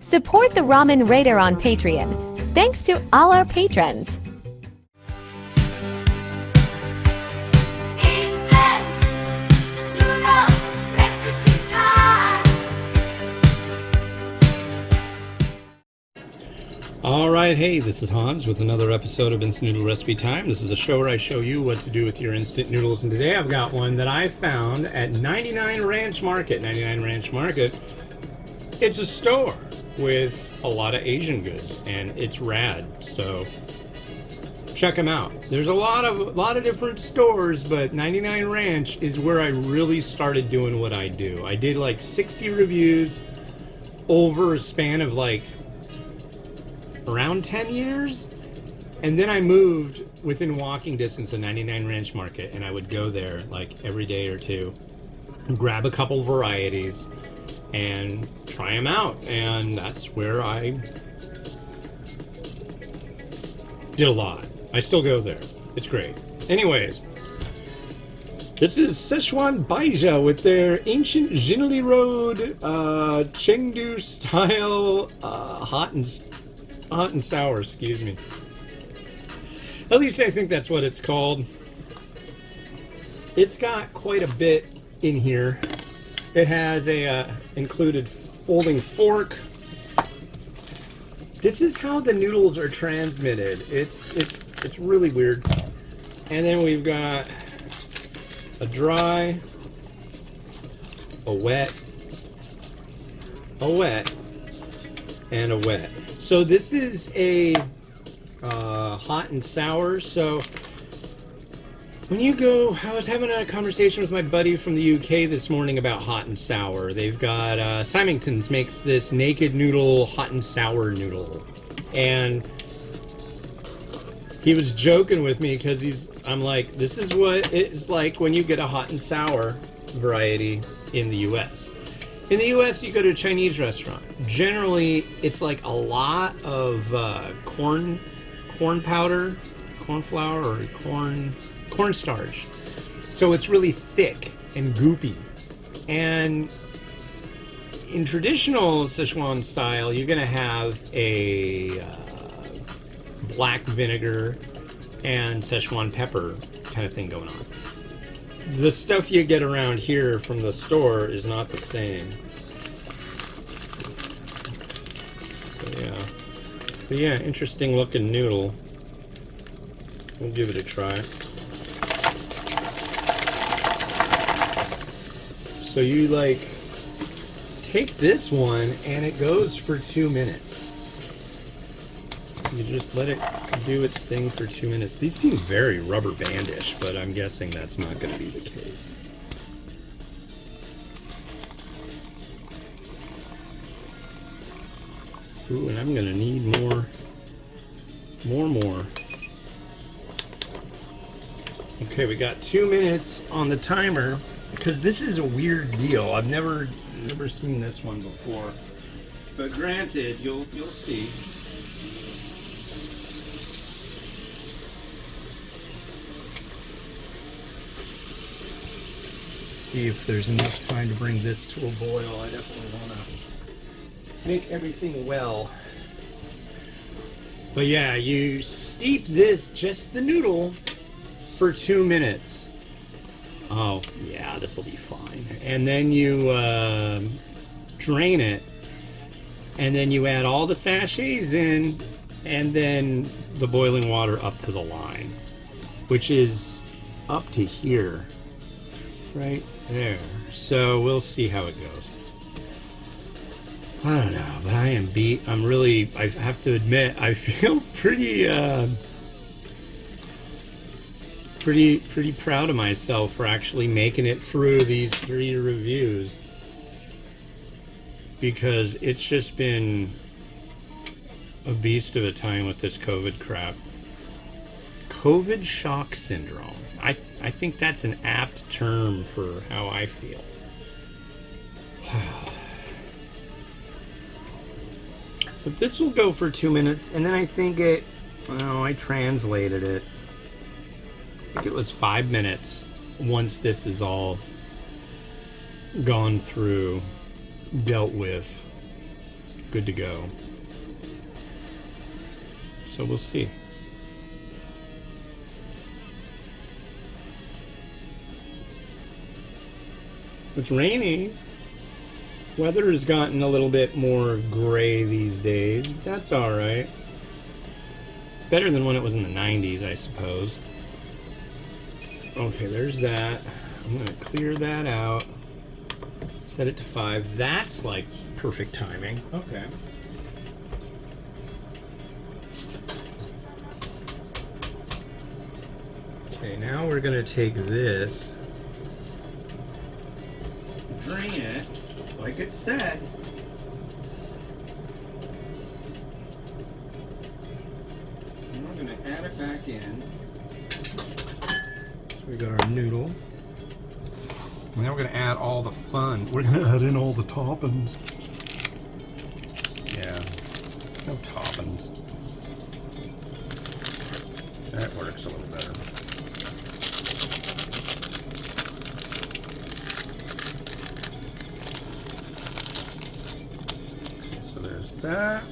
Support the Ramen Raider on Patreon. Thanks to all our patrons. Alright, hey, this is Hans with another episode of Instant Noodle Recipe Time. This is the show where I show you what to do with your instant noodles, and today I've got one that I found at 99 Ranch Market. 99 Ranch Market, it's a store with a lot of Asian goods, and it's rad, so check them out. There's a lot of different stores, but 99 Ranch is where I really started doing what I do. I did like 60 reviews over a span of like around 10 years, and then I moved within walking distance of 99 Ranch Market, and I would go there like every day or two, grab a couple varieties and try them out, and that's where I did a lot. I still go there. It's great. Anyways, this is Sichuan Baijia with their ancient Jinli Road Chengdu style Hot&Sour, excuse me. At least I think that's what it's called. It's got quite a bit in here. It has a included folding fork. This is how the noodles are transmitted. It's really weird. And then we've got a dry, a wet, and a wet. So this is a Hot&Sour. So when you go, I was having a conversation with my buddy from the UK this morning about Hot&Sour. They've got Symington's makes this naked noodle Hot&Sour noodle, and he was joking with me because I'm like, this is what it's like when you get a Hot&Sour variety in the US. In the US, you go to a Chinese restaurant. Generally, it's like a lot of corn powder, corn flour, or cornstarch. So it's really thick and goopy. And in traditional Sichuan style, you're going to have a black vinegar and Sichuan pepper kind of thing going on. The stuff you get around here from the store is not the same. But yeah, interesting looking noodle. We'll give it a try. So you like take this one and it goes for 2 minutes. You just let it do its thing for 2 minutes. These seem very rubber bandish, but I'm guessing that's not going to be the case. Ooh, and I'm going to need more. Okay, we got 2 minutes on the timer, because this is a weird deal. I've never seen this one before. But granted, you'll see. See if there's enough time to bring this to a boil. I definitely want to make everything well. But yeah, you steep this, just the noodle, for 2 minutes. Oh yeah, this will be fine. And then you drain it, and then you add all the sachets in, and then the boiling water up to the line, which is up to here. Right there. So we'll see how it goes. I don't know, but I am beat. I have to admit, I feel pretty proud of myself for actually making it through these 3 reviews, because it's just been a beast of a time with this COVID crap. COVID shock syndrome. I think that's an apt term for how I feel. But this will go for 2 minutes, and then I think I translated it. I think it was 5 minutes once this is all gone through, dealt with. good to go. So we'll see. It's rainy. Weather has gotten a little bit more gray these days. That's all right. Better than when it was in the 90s, I suppose. Okay, there's that. I'm going to clear that out. Set it to 5. That's like perfect timing. Okay. Okay, now we're going to take this, drain it, like it said. And we're going to add it back in. So we got our noodle. And now we're going to add all the fun. We're going to add in all the toppings. Yeah, no toppings. That works a little better. So there's that.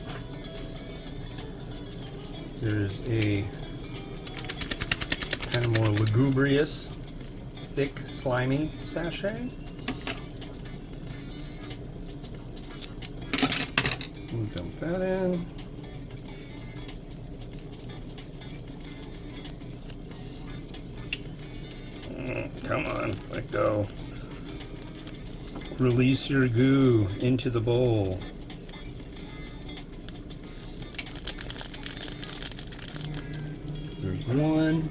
There's a kind of more lugubrious, thick, slimy sachet. We'll dump that in. Come on, let go. Release your goo into the bowl. There's one.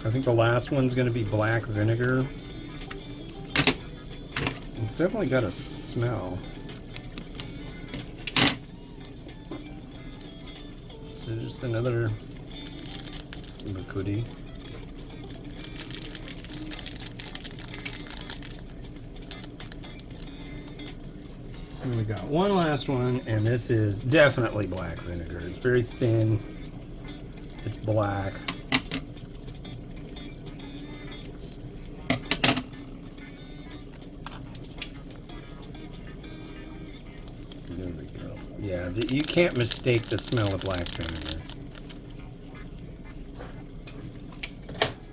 I think the last one's going to be black vinegar. It's definitely got a smell. So just another goodie. And we got one last one, and this is definitely black vinegar. It's very thin. It's black. There we go. Yeah, you can't mistake the smell of black vinegar.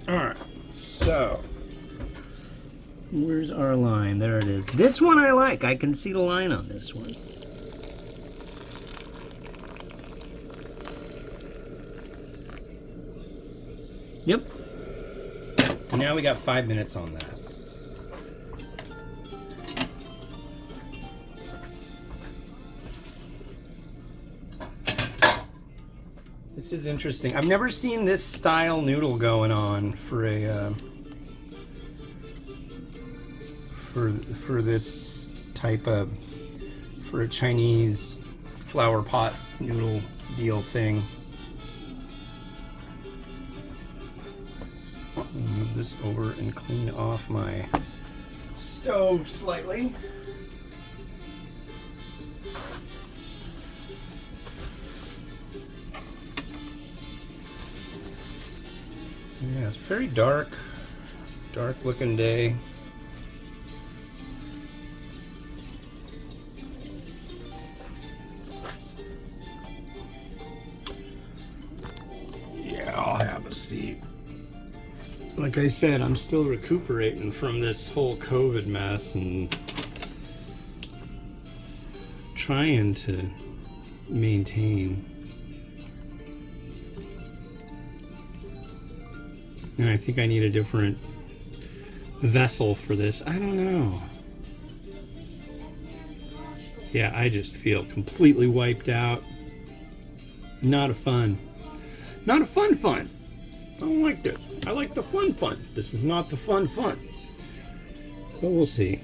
Alright, so where's our line? There it is. This one I like. I can see the line on this one. Yep. And now we got 5 minutes on that. This is interesting. I've never seen this style noodle going on for a for this type of for a Chinese flower pot noodle deal thing. I'll move this over and clean off my stove slightly. Yeah, it's very dark looking day. Yeah, I'll have a seat. Like I said, I'm still recuperating from this whole COVID mess and trying to maintain. And I think I need a different vessel for this. I don't know. Yeah, I just feel completely wiped out. Not a fun. Not a fun. I don't like this. I like the fun. This is not the fun. But we'll see.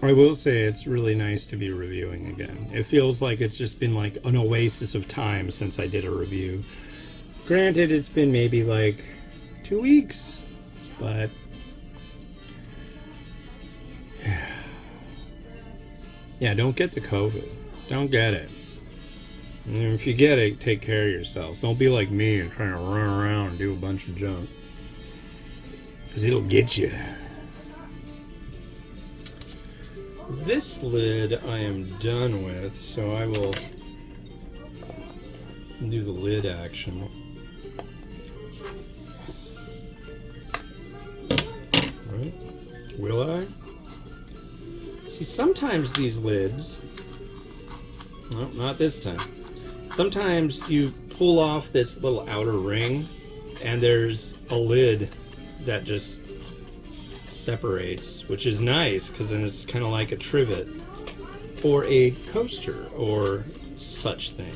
I will say it's really nice to be reviewing again. It feels like it's just been like an oasis of time since I did a review. Granted, it's been maybe like 2 weeks, but yeah, don't get the COVID. Don't get it. And if you get it, take care of yourself. Don't be like me and trying to run around and do a bunch of junk. Because it'll get you. This lid I am done with, so I will do the lid action. Right? Will I? See, sometimes these lids, no, not this time. Sometimes you pull off this little outer ring and there's a lid that just separates, which is nice because then it's kind of like a trivet for a coaster or such thing.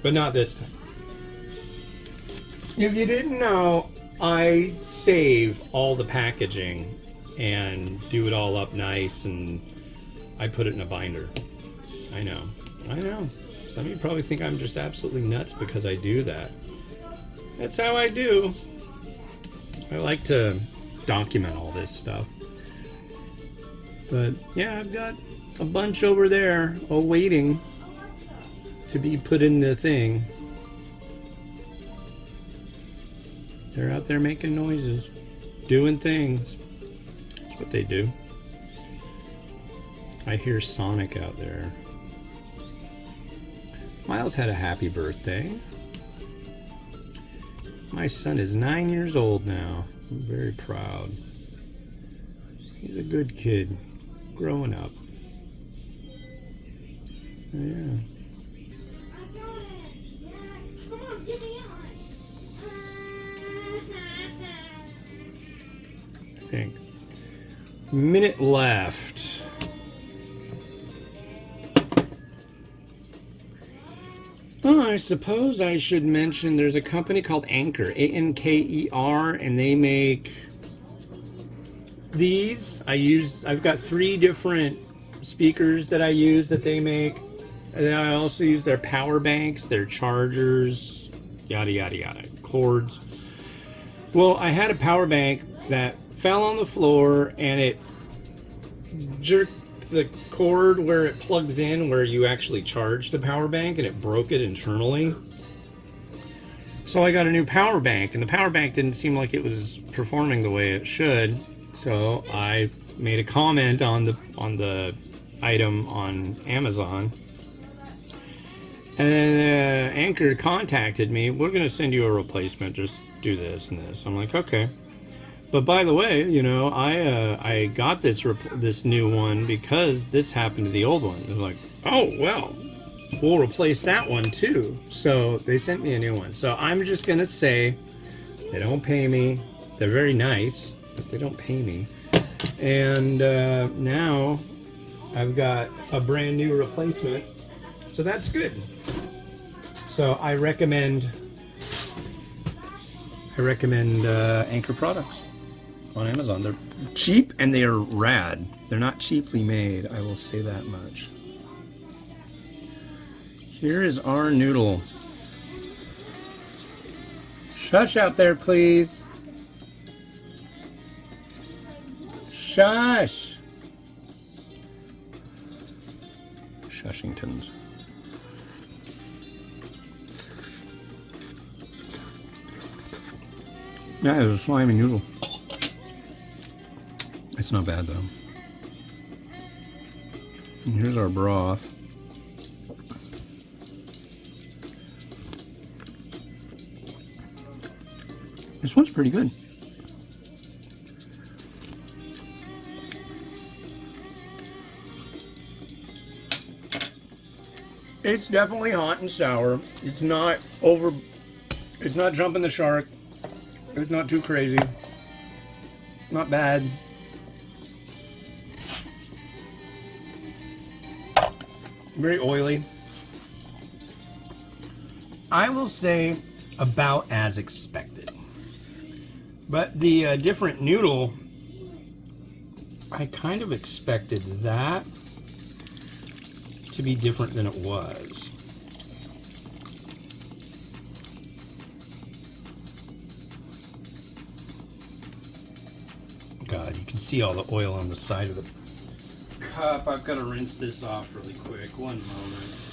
But not this time. If you didn't know, I save all the packaging and do it all up nice, and I put it in a binder. I know. Some of you probably think I'm just absolutely nuts because I do that. That's how I do. I like to document all this stuff. But yeah, I've got a bunch over there waiting to be put in the thing. They're out there making noises, doing things. That's what they do. I hear Sonic out there. Miles had a happy birthday. My son is 9 years old now. I'm very proud. He's a good kid, growing up. Yeah. Come on, get me on. I think. Minute left. Oh, I suppose I should mention there's a company called Anker, A-N-K-E-R, and they make these. I've got 3 different speakers that I use that they make. And then I also use their power banks, their chargers, yada, yada, yada, cords. Well, I had a power bank that fell on the floor and it jerked the cord where it plugs in, where you actually charge the power bank, and it broke it internally. So I got a new power bank, and the power bank didn't seem like it was performing the way it should. So I made a comment on the item on Amazon. And then Anker contacted me. We're going to send you a replacement. Just do this and this. I'm like, okay. But by the way, you know, I got this new one because this happened to the old one. It was like, oh, well, we'll replace that one too. So they sent me a new one. So I'm just going to say they don't pay me. They're very nice, but they don't pay me. And now I've got a brand new replacement. So that's good. So I recommend Anker products on Amazon. They're cheap and they are rad. They're not cheaply made, I will say that much. Here is our noodle. Shush out there, please. Shush. Shushingtons. Yeah, it's a slimy noodle. It's not bad though. And here's our broth. This one's pretty good. It's definitely hot and sour. It's not jumping the shark. It's not too crazy. Not bad. Very oily. I will say about as expected. But the different noodle, I kind of expected that to be different than it was. God, you can see all the oil on the side of the cup. I've got to rinse this off really quick. One moment.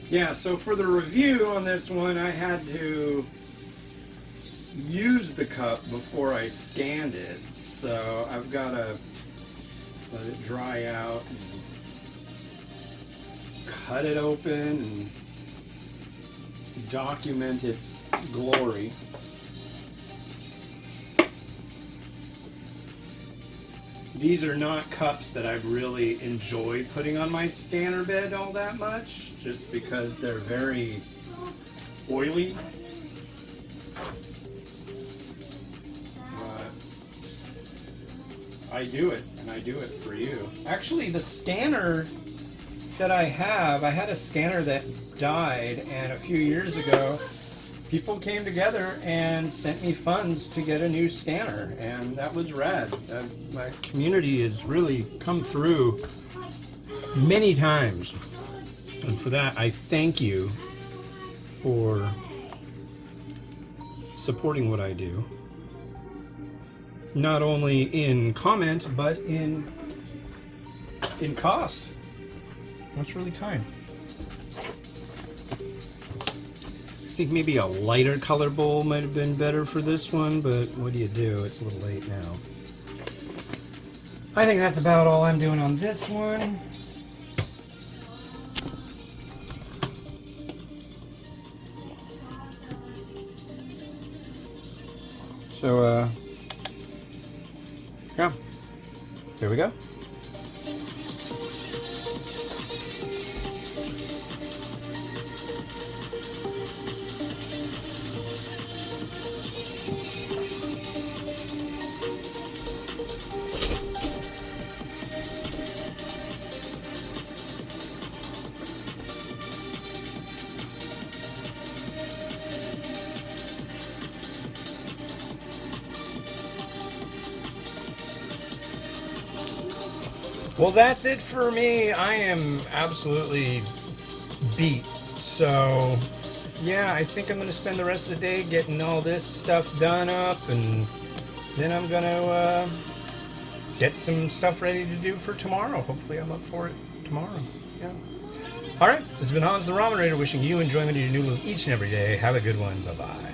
Yeah, so for the review on this one, I had to use the cup before I scanned it. So I've got to let it dry out and cut it open and document its glory. These are not cups that I really enjoy putting on my scanner bed all that much, just because they're very oily. But I do it, and I do it for you. Actually, the scanner that I had a scanner that died, and a few years ago, people came together and sent me funds to get a new scanner, and that was rad. My community has really come through many times. And for that, I thank you for supporting what I do. Not only in comment, but in cost. That's really kind. I think maybe a lighter color bowl might have been better for this one, but what do you do? It's a little late now. I think that's about all I'm doing on this one. So, yeah, here we go. Well, that's it for me. I am absolutely beat. So, yeah, I think I'm going to spend the rest of the day getting all this stuff done up, and then I'm going to get some stuff ready to do for tomorrow. Hopefully I'm up for it tomorrow. Yeah. All right, this has been Hans the Ramen Raider, wishing you enjoyment of your noodles each and every day. Have a good one. Bye-bye.